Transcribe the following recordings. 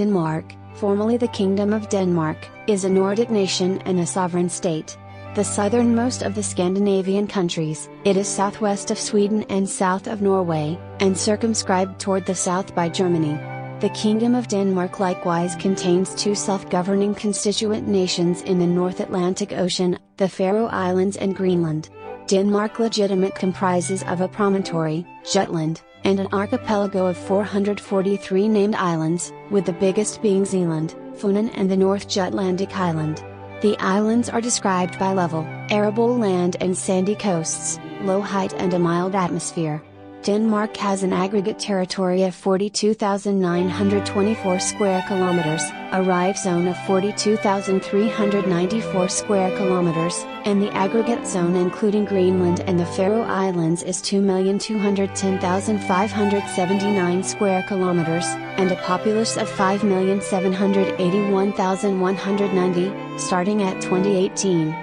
Denmark, formerly the Kingdom of Denmark, is a Nordic nation and a sovereign state. The southernmost of the Scandinavian countries, it is southwest of Sweden and south of Norway, and circumscribed toward the south by Germany. The Kingdom of Denmark likewise contains two self-governing constituent nations in the North Atlantic Ocean, the Faroe Islands and Greenland. Denmark legitimate comprises of a promontory, Jutland, and an archipelago of 443 named islands, with the biggest being Zealand, Funen and the North Jutlandic Island. The islands are described by level, arable land and sandy coasts, low height and a mild atmosphere. Denmark has an aggregate territory of 42,924 square kilometers, a rive zone of 42,394 square kilometers, and the aggregate zone including Greenland and the Faroe Islands is 2,210,579 square kilometers, and a populace of 5,781,190, starting at 2018.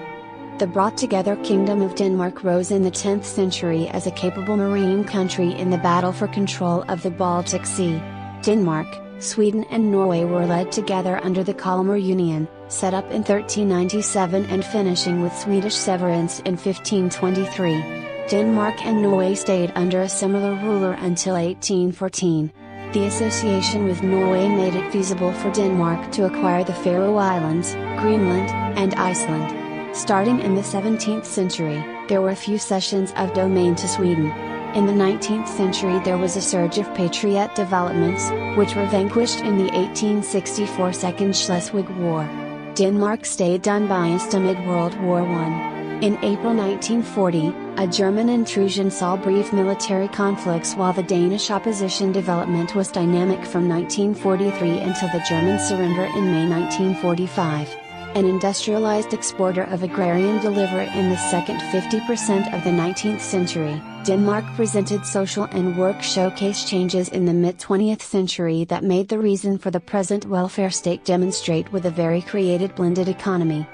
The brought-together Kingdom of Denmark rose in the 10th century as a capable marine country in the battle for control of the Baltic Sea. Denmark, Sweden and Norway were led together under the Kalmar Union, set up in 1397 and finishing with Swedish severance in 1523. Denmark and Norway stayed under a similar ruler until 1814. The association with Norway made it feasible for Denmark to acquire the Faroe Islands, Greenland, and Iceland. Starting in the 17th century, there were few cessions of domain to Sweden. In the 19th century there was a surge of patriot developments, which were vanquished in the 1864 Second Schleswig War. Denmark stayed unbiased amid World War I. In April 1940, a German intrusion saw brief military conflicts while the Danish opposition development was dynamic from 1943 until the German surrender in May 1945. An industrialized exporter of agrarian delivery in the second 50% of the 19th century, Denmark presented social and work showcase changes in the mid-20th century that made the reason for the present welfare state demonstrate with a very creative blended economy.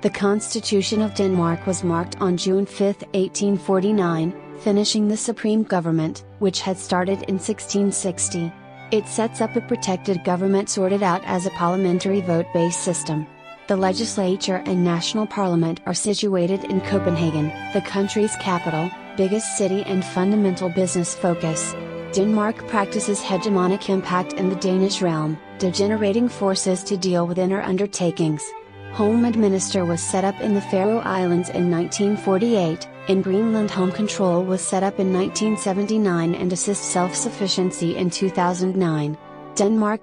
The Constitution of Denmark was marked on June 5, 1849, finishing the supreme government, which had started in 1660. It sets up a protected government sorted out as a parliamentary vote-based system. The legislature and national parliament are situated in Copenhagen, the country's capital, biggest city and fundamental business focus. Denmark practices hegemonic impact in the Danish realm, degenerating forces to deal with inner undertakings. Home Administrator was set up in the Faroe Islands in 1948, in Greenland Home Control was set up in 1979 and assist self-sufficiency in 2009. Denmark